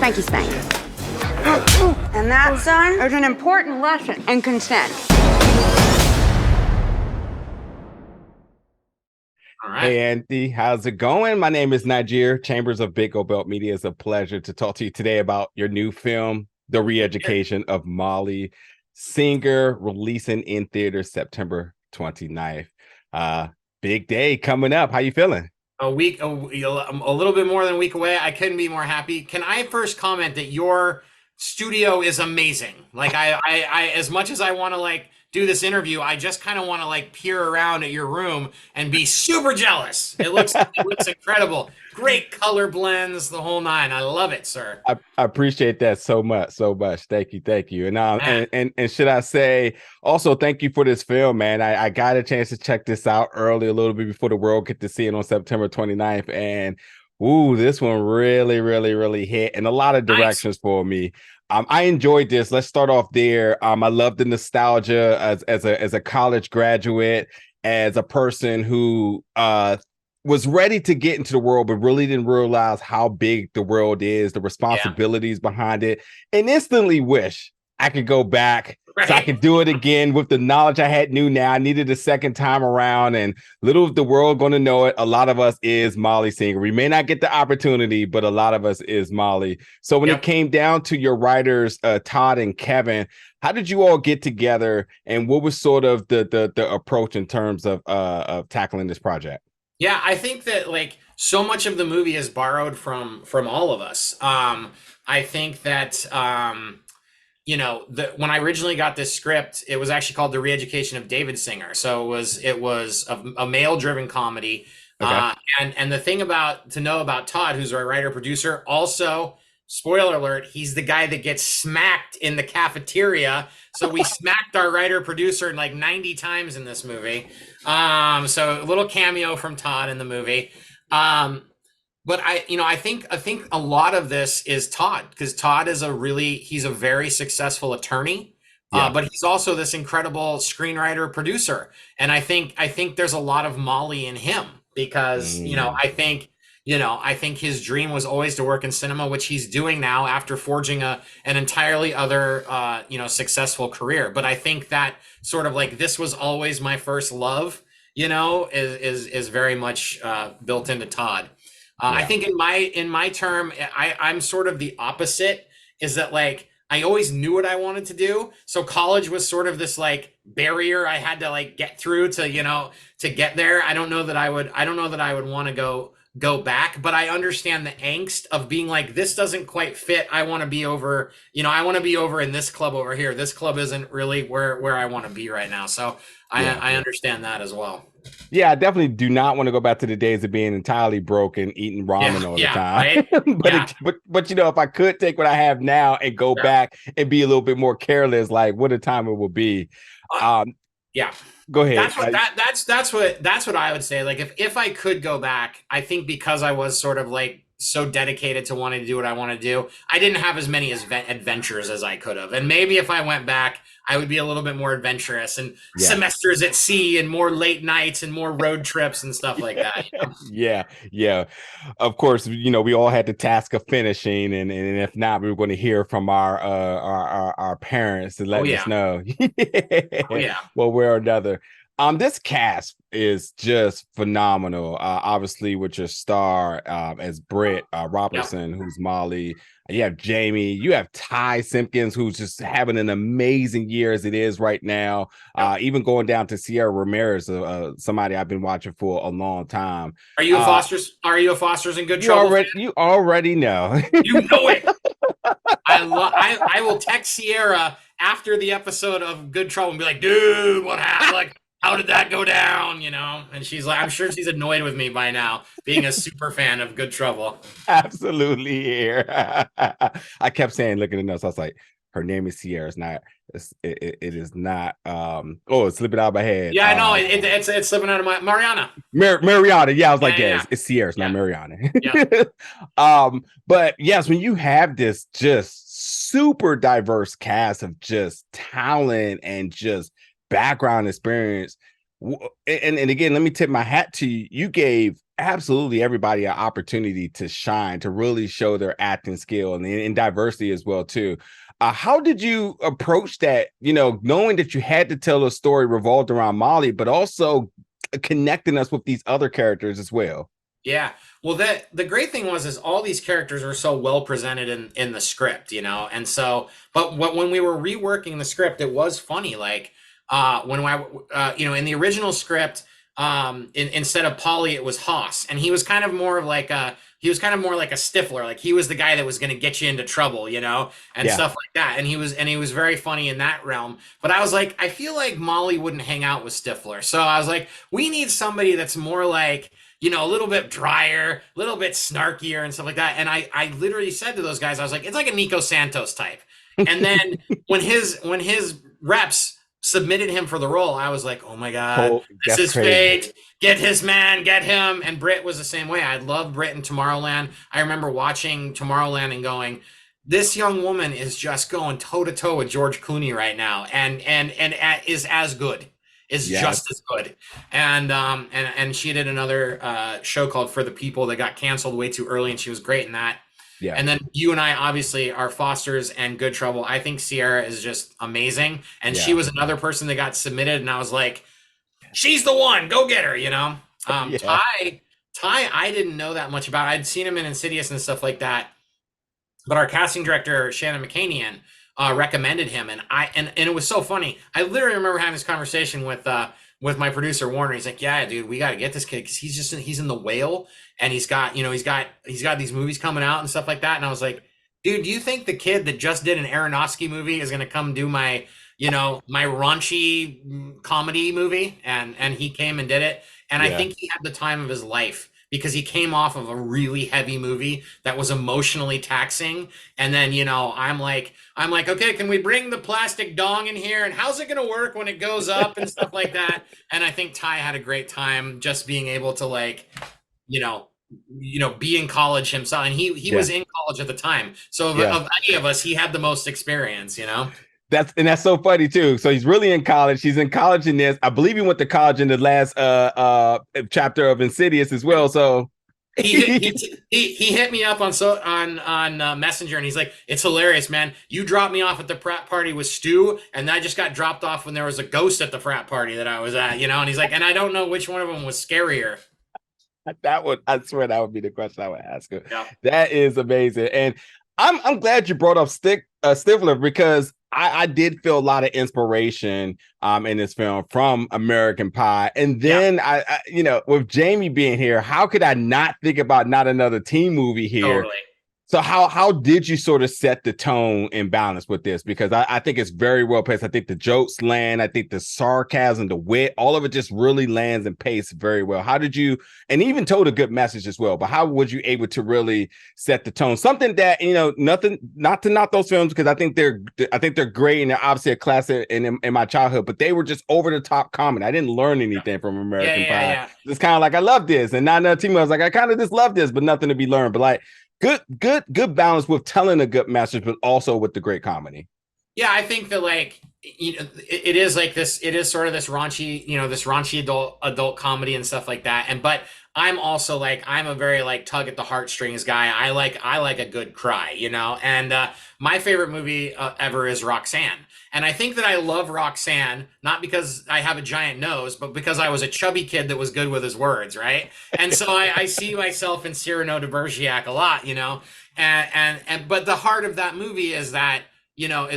Spanky spank. And that, son, is an important lesson in consent. All right. Hey, Andy, how's it going? My name is Niger, Chambers of Big O Belt Media. It's a pleasure to talk to you today about your new film, The Re-Education of Molly Singer, releasing in theaters September 29th. Big day coming up. How you feeling? A little bit more than a week away. I couldn't be more happy. Can I first comment that your studio is amazing? Like I as much as I want to like do this interview, I just kind of want to like peer around at your room and be super jealous. It looks incredible. Great color blends, the whole nine. I love it, sir. I appreciate that so much. Thank you. And should I say also thank you for this film, man. I got a chance to check this out early, a little bit before the world get to see it on September 29th. And this one really hit in a lot of directions for me. I enjoyed this. Let's start off there. I love the nostalgia as a college graduate, as a person who was ready to get into the world, but really didn't realize how big the world is, the responsibilities behind it, and instantly wish I could go back so I could do it again with the knowledge I knew now. I needed a second time around, and little of the world going to know it. A lot of us is Molly Singer. We may not get the opportunity, but a lot of us is Molly. So when it came down to your writers, Todd and Kevin, how did you all get together, and what was sort of the approach in terms of tackling this project? Yeah, I think that like so much of the movie is borrowed from all of us. I think that when I originally got this script, it was actually called The Re-Education of David Singer. So it was a male-driven comedy. Okay. And the thing to know about Todd, who's our writer producer, also, spoiler alert, he's the guy that gets smacked in the cafeteria. So we smacked our writer producer like 90 times in this movie. So a little cameo from Todd in the movie. But I think a lot of this is Todd, because Todd is he's a very successful attorney, but he's also this incredible screenwriter producer. And I think there's a lot of Molly in him, because, I think his dream was always to work in cinema, which he's doing now after forging an entirely other, successful career. But I think that sort of like, this was always my first love, is very much built into Todd. I think in my term, I'm sort of the opposite, is that like, I always knew what I wanted to do. So college was sort of this like barrier I had to like get through to get there. I don't know that I would want to go back, but I understand the angst of being like, this doesn't quite fit. I want to be over, I want to be over in this club over here. This club isn't really where I want to be right now. So I understand that as well. Yeah, I definitely do not want to go back to the days of being entirely broke and eating ramen all the time. Right? but if I could take what I have now and go back and be a little bit more careless, like what a time it will be. Go ahead. That's what I would say. Like if I could go back, I think because I was sort of like so dedicated to wanting to do what I want to do, I didn't have as many adventures as I could have. And maybe if I went back, I would be a little bit more adventurous and semesters at sea and more late nights and more road trips and stuff like that. Yeah. Of course, we all had the task of finishing, and if not, we were going to hear from our parents to let us know. One way or another. This cast is just phenomenal. Obviously, with your star as Britt Robertson, who's Molly. You have Jaime. You have Simpkins, who's just having an amazing year as it is right now. Even going down to Sierra Ramirez, somebody I've been watching for a long time. Are you a Foster's? Are you a Foster's in Good Trouble? You already know. You know it. I will text Sierra after the episode of Good Trouble and be like, dude, what happened? Like, how did that go down? And she's like, I'm sure she's annoyed with me by now, being a super fan of Good Trouble. Absolutely here. I kept saying, looking at the notes, I was like, her name is Sierra. It is not. It's slipping out of my head. Yeah, I know. It's slipping out of my Mariana. Mariana. Yeah, I was like, it's Sierra. It's not Mariana. But yes, when you have this just super diverse cast of just talent and just background experience, and again, let me tip my hat to you. You gave absolutely everybody an opportunity to shine, to really show their acting skill and diversity as well too. How did you approach that, knowing that you had to tell a story revolved around Molly, but also connecting us with these other characters as well? Yeah. Well, the great thing was all these characters were so well presented in the script, and so when we were reworking the script, it was funny. Like when I in the original script, instead of Polly, it was Haas, and he was kind of more like a Stifler. Like he was the guy that was going to get you into trouble, and Yeah. stuff like that. And he was very funny in that realm. But I was like, I feel like Molly wouldn't hang out with Stifler, so I was like, we need somebody that's more like, a little bit drier, a little bit snarkier and stuff like that. And I literally said to those guys, I was like, it's like a Nico Santos type. And then when his reps submitted him for the role, I was like, oh my God, this is fate. Get his man, get him. And Britt was the same way. I love Britt in Tomorrowland. I remember watching Tomorrowland and going, this young woman is just going toe to toe with George Clooney right now, and is as good. Is just as good. And she did another show called For the People that got canceled way too early, and she was great in that. Yeah. And then you and I obviously are Fosters and Good Trouble. I think Sierra is just amazing. And she was another person that got submitted, and I was like, she's the one, go get her, Ty, I didn't know that much about. I'd seen him in Insidious and stuff like that. But our casting director, Shannon McCanian, recommended him, and it was so funny. I literally remember having this conversation with my producer Warner. He's like, "Yeah, dude, we got to get this kid because he's in The Whale, and he's got these movies coming out and stuff like that." And I was like, "Dude, do you think the kid that just did an Aronofsky movie is gonna come do my raunchy comedy movie?" And he came and did it, and I think he had the time of his life, because he came off of a really heavy movie that was emotionally taxing. And then, I'm like, okay, can we bring the plastic dong in here? And how's it going to work when it goes up and stuff like that? And I think Ty had a great time just being able to be in college himself. And he was in college at the time. So of any of us, he had the most experience, That's so funny too. So he's really in college. He's in college in this. I believe he went to college in the last chapter of Insidious as well. So he hit me up on Messenger, and he's like, "It's hilarious, man. You dropped me off at the frat party with Stu, and I just got dropped off when there was a ghost at the frat party that I was at, And he's like, and I don't know which one of them was scarier." I swear that would be the question I would ask him. Yeah. That is amazing, and I'm glad you brought up Stifler, because I did feel a lot of inspiration in this film from American Pie. And then I with Jamie being here, how could I not think about Not Another Teen Movie here? Totally. So how did you sort of set the tone and balance with this? Because I think it's very well paced. I think the jokes land. I think the sarcasm, the wit, all of it just really lands and pace very well. How did you, and even told a good message as well, but how was you able to really set the tone? Something that, nothing, not to knock those films, because I think they're great, and they're obviously a classic in my childhood, but they were just over the top comedy. I didn't learn anything from American Pie. Yeah. It's kind of like, I love this. And Not Another Teen Movie, I was like, I kind of just love this, but nothing to be learned. But like, good balance with telling a good message, but also with the great comedy. Yeah, I think that it is like this. It is sort of this raunchy, this raunchy adult comedy and stuff like that. But I'm also I'm a very tug at the heartstrings guy. I like a good cry, And my favorite movie ever is Roxanne. And I think that I love Roxanne, not because I have a giant nose, but because I was a chubby kid that was good with his words, right? And so I see myself in Cyrano de Bergerac a lot, but the heart of that movie is that, love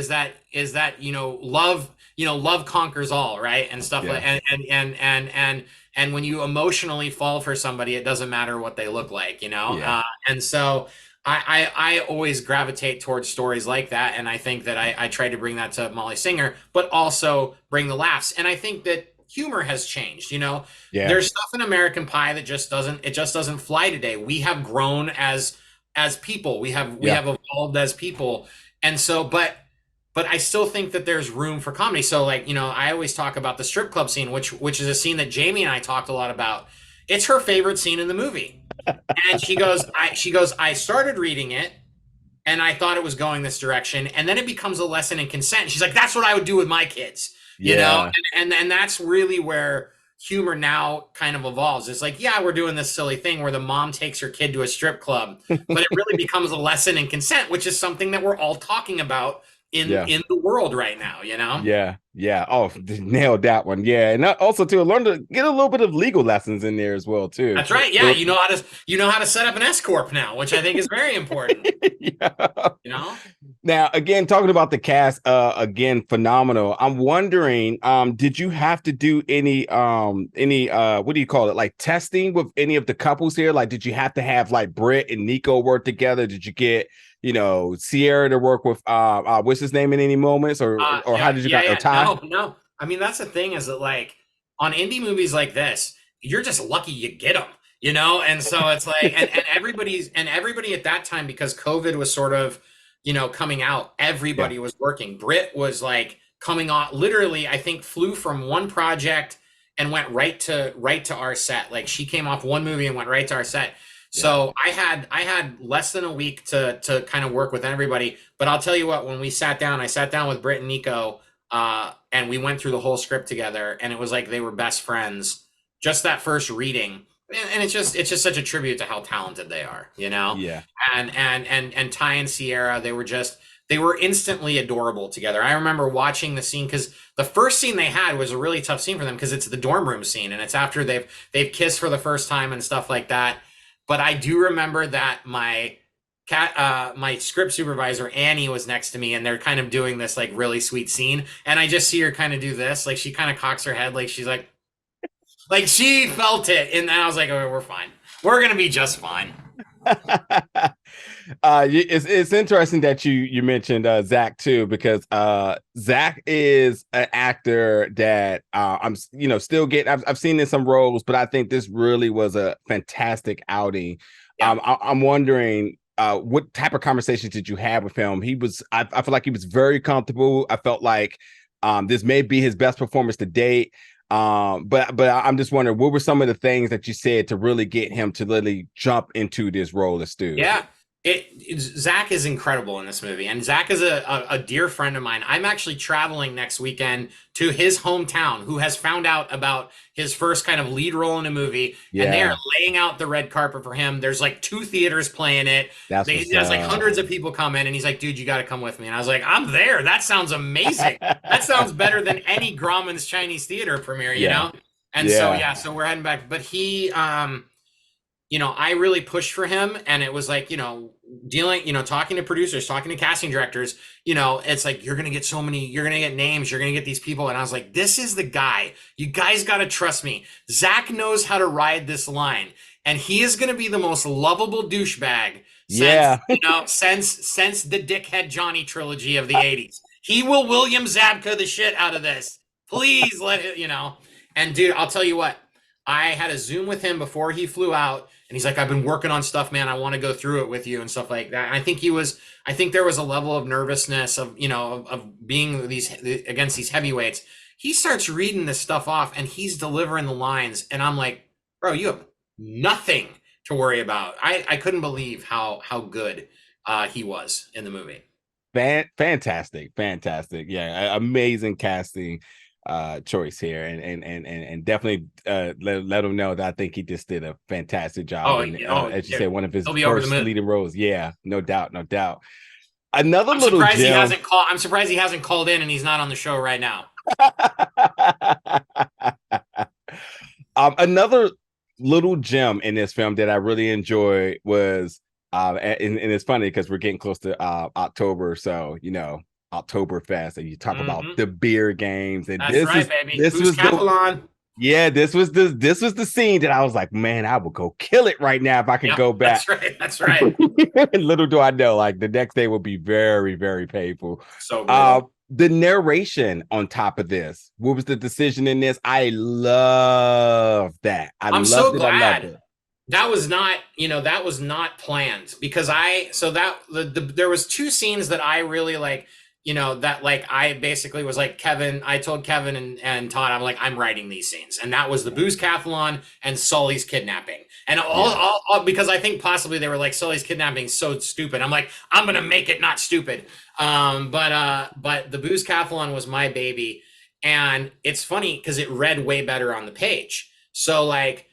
conquers all, right? And stuff and when you emotionally fall for somebody, it doesn't matter what they look like, and so I always gravitate towards stories like that, and I think that I try to bring that to Molly Singer, but also bring the laughs. And I think that humor has changed. There's stuff in American Pie that just doesn't fly today. We have grown as people. We have evolved as people, and so but I still think that there's room for comedy. So I always talk about the strip club scene, which is a scene that Jamie and I talked a lot about. It's her favorite scene in the movie. And she goes, I started reading it and I thought it was going this direction. And then it becomes a lesson in consent. She's like, that's what I would do with my kids, And that's really where humor now kind of evolves. It's like, yeah, we're doing this silly thing where the mom takes her kid to a strip club, but it really becomes a lesson in consent, which is something that we're all talking about in the world right now, you know? Yeah. Oh, nailed that one. Yeah, and also too, learn to get a little bit of legal lessons in there as well too. That's right. Yeah, you know how to set up an S corp now, which I think is very important. Yeah. You know. Now, again, talking about the cast, again, phenomenal. I'm wondering, did you have to do any what do you call it, like testing with any of the couples here? Like, did you have to have like Britt and Nico work together? Did you get, Sierra to work with what's his name in any moments, or how did you guys, or Ty? No. I mean, that's the thing is that like on indie movies like this, you're just lucky you get them, you know. And so it's like, and everybody at that time, because COVID was sort of, coming out, everybody was working. Britt was like coming on, literally, I think flew from one project and went right to our set. Like she came off one movie and went right to our set. So I had less than a week to kind of work with everybody. But I'll tell you what, when I sat down with Britt and Nico, and we went through the whole script together, and it was like they were best friends. Just that first reading, and it's just such a tribute to how talented they are, you know. Yeah. And Ty and Sierra, they were instantly adorable together. I remember watching the scene because the first scene they had was a really tough scene for them because it's the dorm room scene, and it's after they've kissed for the first time and stuff like that. But I do remember that my script supervisor Annie was next to me, and they're kind of doing this like really sweet scene, and I just see her kind of do this, like she kind of cocks her head, like she's like she felt it, and I was like, oh, we're fine, we're gonna be just fine. It's interesting that you mentioned Zach too, because Zach is an actor that I'm still getting. I've seen in some roles, but I think this really was a fantastic outing. I'm wondering what type of conversations did you have with him? I feel like he was very comfortable. I felt like this may be his best performance to date. But I'm just wondering, what were some of the things that you said to really get him to really jump into this role as Stu? Yeah. Zach is incredible in this movie, and Zach is a dear friend of mine. I'm actually traveling next weekend to his hometown, who has found out about his first kind of lead role in a movie, and they are laying out the red carpet for him. There's like 2 theaters playing it. There's like hundreds of people come in, and he's like, dude, you got to come with me. And I was like, I'm there. That sounds amazing. That sounds better than any Grauman's Chinese Theater premiere, you know? And so we're heading back. But he, I really pushed for him, and it was like, talking to producers, talking to casting directors, it's like, you're going to get names, you're going to get these people. And I was like, this is the guy. You guys got to trust me. Zach knows how to ride this line, and he is going to be the most lovable douchebag since the Dickhead Johnny trilogy of the 80s. He will William Zabka the shit out of this. Please let it, And dude, I'll tell you what, I had a Zoom with him before he flew out, and he's like, I've been working on stuff, man. I want to go through it with you and stuff like that. And I think there was a level of nervousness of being against these heavyweights. He starts reading this stuff off, and he's delivering the lines. And I'm like, bro, you have nothing to worry about. I couldn't believe how good he was in the movie. Fantastic. Yeah. Amazing casting choice here, and definitely let him know that I think he just did a fantastic job. As you said, one of his first leading roles. Yeah, no doubt. Another I'm little surprised gem. I'm surprised he hasn't called in, and he's not on the show right now. Another little gem in this film that I really enjoyed was and it's funny because we're getting close to October, so Oktoberfest, and you talk about the beer games, and baby. This was the scene that I was like, man, I would go kill it right now if I could go back. That's right. Little do I know, like the next day will be very, very painful. So good. The narration on top of this, what was the decision in this? I love that. I'm so glad. That was not planned, because there was 2 scenes that I really like. I basically was like, I told Kevin and Todd, I'm like, I'm writing these scenes. And that was the Boozecathlon and Sully's kidnapping. And all because I think possibly they were like, Sully's kidnapping is so stupid. I'm like, I'm going to make it not stupid. But the Boozecathlon was my baby. And it's funny because it read way better on the page. So like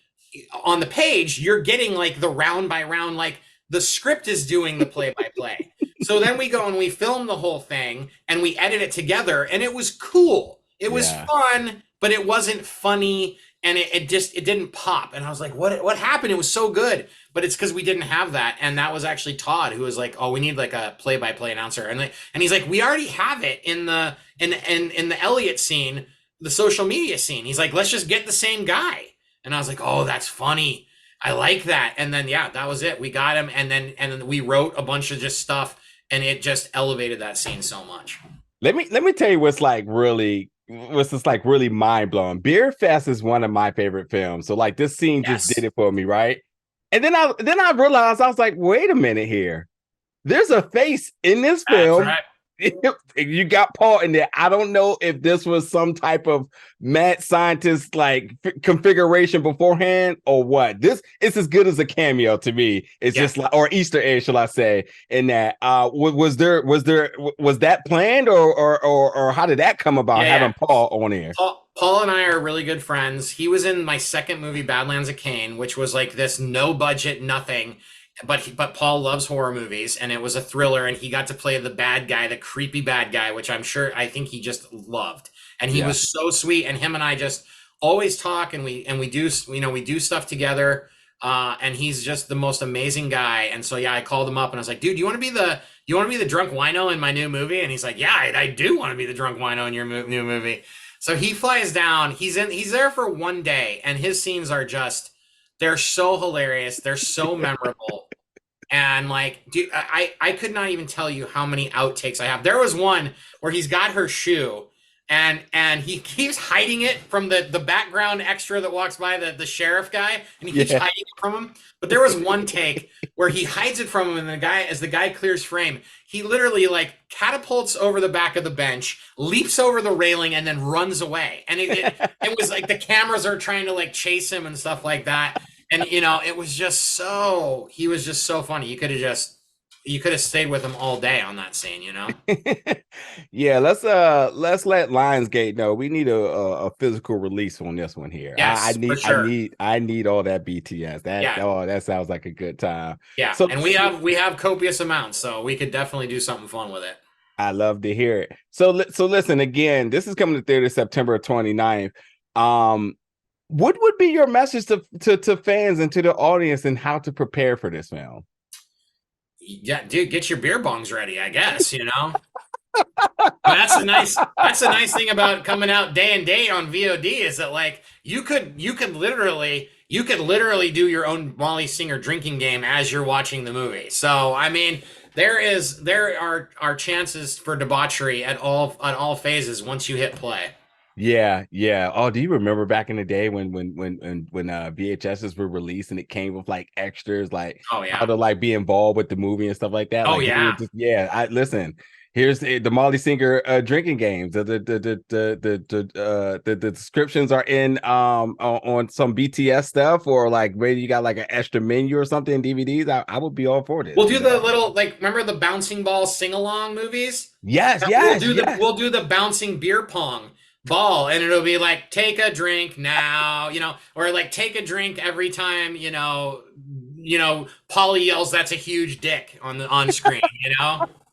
on the page, you're getting like the round by round, like the script is doing the play by play. So then we go and we film the whole thing and we edit it together, and it was cool. It was Yeah. fun, but it wasn't funny, and it didn't pop. And I was like, what happened? It was so good, but it's because we didn't have that. And that was actually Todd, who was like, oh, we need like a play by play announcer, and he's like, we already have it in the Elliot scene, the social media scene. He's like, let's just get the same guy. And I was like, oh, that's funny. I like that. And then yeah, that was it. We got him, and then we wrote a bunch of just stuff, and it just elevated that scene so much. Let me tell you what's just like really mind blowing. Beer Fest is one of my favorite films. So like this scene just did it for me, right? And then I realized, I was like, wait a minute here. There's a face in this film. That's right. You got Paul in there. I don't know if this was some type of mad scientist like configuration beforehand or what. This is as good as a cameo to me. It's just like, or Easter egg, shall I say? In that, was that planned or how did that come about? Having Paul on here. Paul and I are really good friends. He was in my second movie, Badlands of Cain, which was like this no budget, nothing. But Paul loves horror movies, and it was a thriller, and he got to play the bad guy, the creepy bad guy, which I think he just loved. And he was so sweet, and him and I just always talk, and we do, we do stuff together. And he's just the most amazing guy. And so I called him up and I was like, dude, you want to be the drunk wino in my new movie? And he's like, yeah, I do want to be the drunk wino in your new movie. So he flies down. He's there for one day, and his scenes are just, they're so hilarious. They're so memorable. And like, dude, I could not even tell you how many outtakes I have. There was one where he's got her shoe, and he keeps hiding it from the background extra that walks by, the sheriff guy, and he keeps hiding it from him. But there was one take where he hides it from him, and as the guy clears frame, he literally like catapults over the back of the bench, leaps over the railing, and then runs away. And it was like the cameras are trying to like chase him and stuff like that. And it was just he was just so funny. You could have stayed with him all day on that scene, Yeah, let's let Lionsgate know we need a physical release on this one here. Yes, for sure. I need all that BTS. That sounds like a good time. Yeah, so, and we have copious amounts, so we could definitely do something fun with it. I love to hear it. So listen, again, this is coming to theater September 29th. What would be your message to fans and to the audience and how to prepare for this film? Yeah, dude, get your beer bongs ready, I guess, That's a nice thing about coming out day and date on VOD is that like you could literally do your own Molly Singer drinking game as you're watching the movie. So I mean, there are chances for debauchery at all phases once you hit play. Yeah. Oh, do you remember back in the day when VHSs were released and it came with like extras, like how to like be involved with the movie and stuff like that? Oh like, I listen. Here's the Molly Singer drinking games. The descriptions are in on some BTS stuff, or like maybe you got like an extra menu or something in DVDs. I would be all for this. We'll do the little remember the bouncing ball sing along movies? Yes. We'll do the bouncing beer pong ball, and it'll be like take a drink now, or like take a drink every time Polly yells that's a huge dick on screen.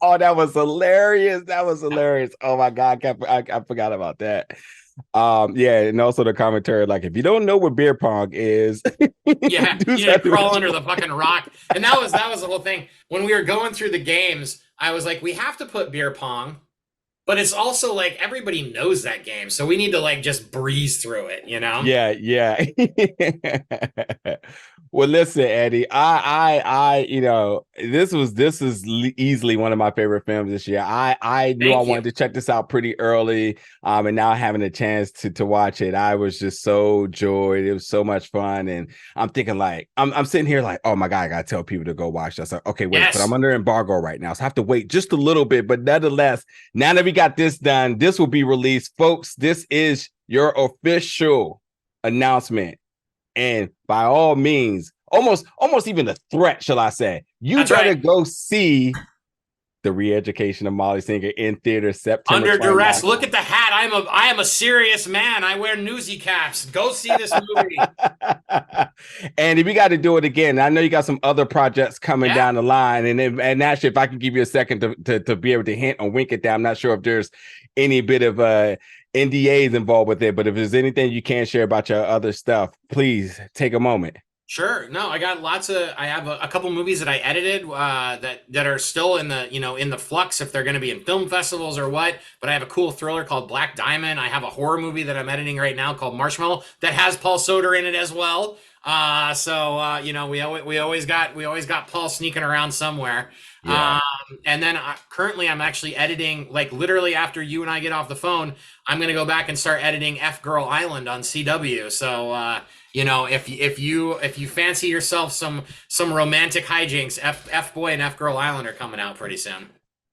Oh, that was hilarious. Oh my God, I forgot about that. And also the commentary, like if you don't know what beer pong is, crawl under the fucking rock. And that was the whole thing. When we were going through the games, I was like, we have to put beer pong. But it's also like everybody knows that game, so we need to like just breeze through it, Yeah. Well, listen, Eddie, I this is easily one of my favorite films this year. I knew I wanted to check this out pretty early, and now having a chance to watch it, I was just so joyed. It was so much fun, and I'm thinking like I'm sitting here like, oh my God, I gotta tell people to go watch this. Like, okay, wait, but I'm under embargo right now, so I have to wait just a little bit. But nonetheless, now that we got this done, this will be released, folks. This is your official announcement. And by all means, almost even a threat, shall I say, you better go see The Re-Education of Molly Singer in theater September Under 29th. duress. Look at the hat. I am a serious man. I wear newsy caps. Go see this movie. Andy, we got to do it again. I know you got some other projects coming down the line, and actually, if I can give you a second to be able to hint or wink at that, I'm not sure if there's any bit of NDAs involved with it, but if there's anything you can share about your other stuff, please take a moment. Sure. No, I got I have a couple movies that I edited that are still in the flux if they're going to be in film festivals or what. But I have a cool thriller called Black Diamond. I have a horror movie that I'm editing right now called Marshmallow that has Paul Soder in it as well. We always got Paul sneaking around somewhere. Yeah. And then currently I'm actually editing, like literally after you and I get off the phone, I'm going to go back and start editing F Girl Island on CW. So, if you fancy yourself some romantic hijinks, F Boy and F Girl Island are coming out pretty soon.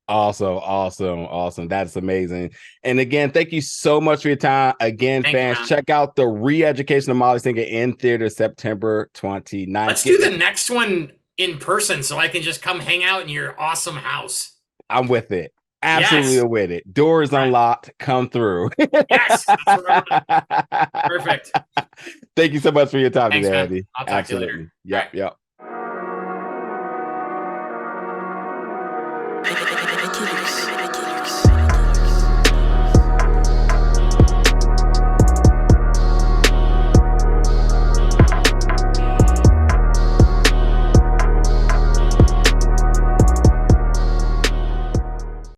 Awesome. That's amazing. And again, thank you so much for your time. Again, fans, check out The Re-Education of Molly Singer in theater September 29th. Let's do the next one in person so I can just come hang out in your awesome house. I'm with it. Absolutely with it. Doors unlocked. Come through. Yes. Perfect. Thank you so much for your time today, Andy. I'll talk to you later. Yep.